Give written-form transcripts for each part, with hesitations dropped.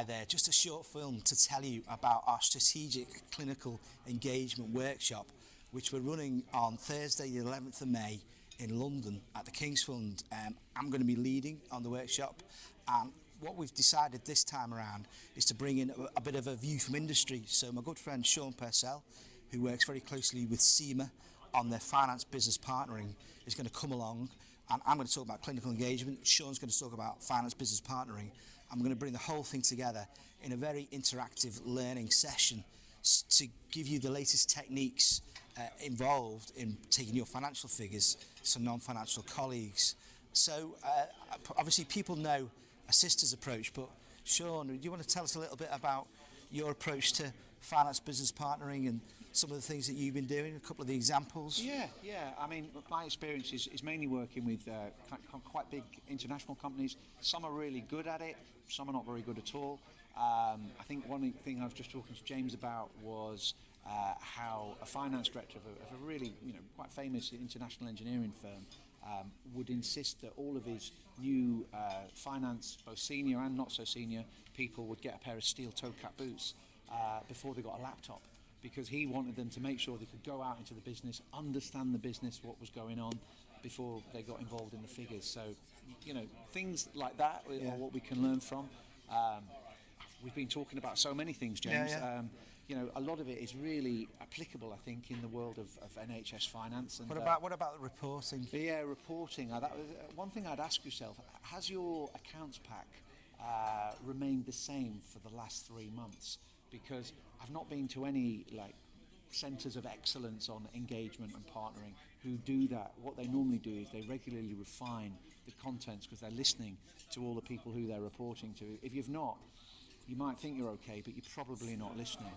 by there, just a short film to tell you about our strategic clinical engagement workshop, which we're running on Thursday the 11th of May in London at the King's Fund. I'm going to be leading on the workshop, and what we've decided this time around is to bring in a bit of a view from industry. So my good friend Sean Purcell, who works very closely with CIMA on their finance business partnering, is going to come along, and I'm going to talk about clinical engagement. Sean's going to talk about finance business partnering. I'm going to bring the whole thing together in a very interactive learning session to give you the latest techniques involved in taking your financial figures to non-financial colleagues. So obviously people know a sister's approach, but Sean, do you want to tell us a little bit about your approach to finance business partnering and some of the things that you've been doing, a couple of the examples? Yeah. I mean, my experience is mainly working with quite big international companies. Some are really good at it, some are not very good at all. I think one thing I was just talking to James about was how a finance director of a really quite famous international engineering firm would insist that all of his new finance, both senior and not so senior people, would get a pair of steel toe cap boots before they got a laptop, because he wanted them to make sure they could go out into the business, understand the business, what was going on, before they got involved in the figures. So, things like that are what we can learn from. We've been talking about so many things, James. A lot of it is really applicable, I think, in the world of NHS finance. And what about the reporting? Yeah, reporting. That was one thing I'd ask yourself: has your accounts pack remained the same for the last 3 months? Because I've not been to any centres of excellence on engagement and partnering who do that. What they normally do is they regularly refine the contents because they're listening to all the people who they're reporting to. If you've not, you might think you're okay, but you're probably not listening.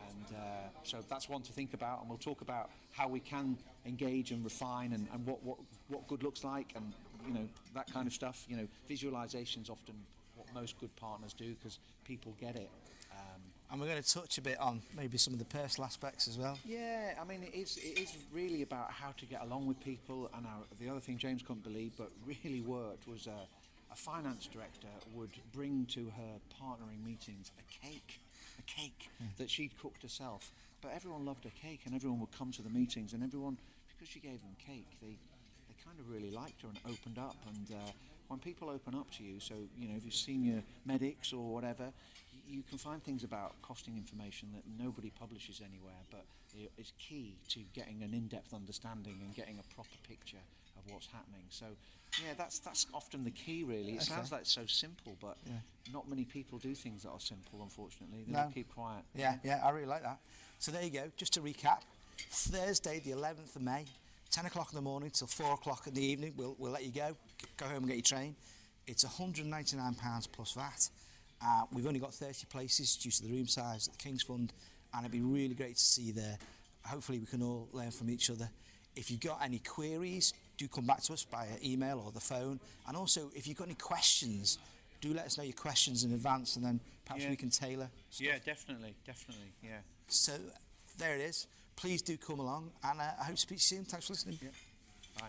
And so that's one to think about, and we'll talk about how we can engage and refine and what good looks like, and that kind of stuff. Visualization's often what most good partners do because people get it. And we're going to touch a bit on maybe some of the personal aspects as well. Yeah, I mean, it is really about how to get along with people. And the other thing James couldn't believe, but really worked, was a finance director would bring to her partnering meetings a cake that she'd cooked herself. But everyone loved her cake, and everyone would come to the meetings, and everyone, because she gave them cake, they kind of really liked her and opened up. And when people open up to you, so if you're senior medics or whatever, you can find things about costing information that nobody publishes anywhere, but it's key to getting an in-depth understanding and getting a proper picture of what's happening. So that's often the key, really. It sounds like it's so simple, but not many people do things that are simple, unfortunately. They don't keep quiet. Yeah, I really like that. So there you go, just to recap, Thursday the 11th of May, 10 o'clock in the morning till 4 o'clock in the evening. We'll let you go home and get your train. It's £199 plus VAT. We've only got 30 places due to the room size at the King's Fund, and it'd be really great to see you there. Hopefully we can all learn from each other. If you've got any queries, do come back to us by email or the phone. And also, if you've got any questions, do let us know your questions in advance, and then perhaps we can tailor stuff. Yeah, definitely, yeah. So there it is. Please do come along, and I hope to speak to you soon. Thanks for listening. Yeah. Bye.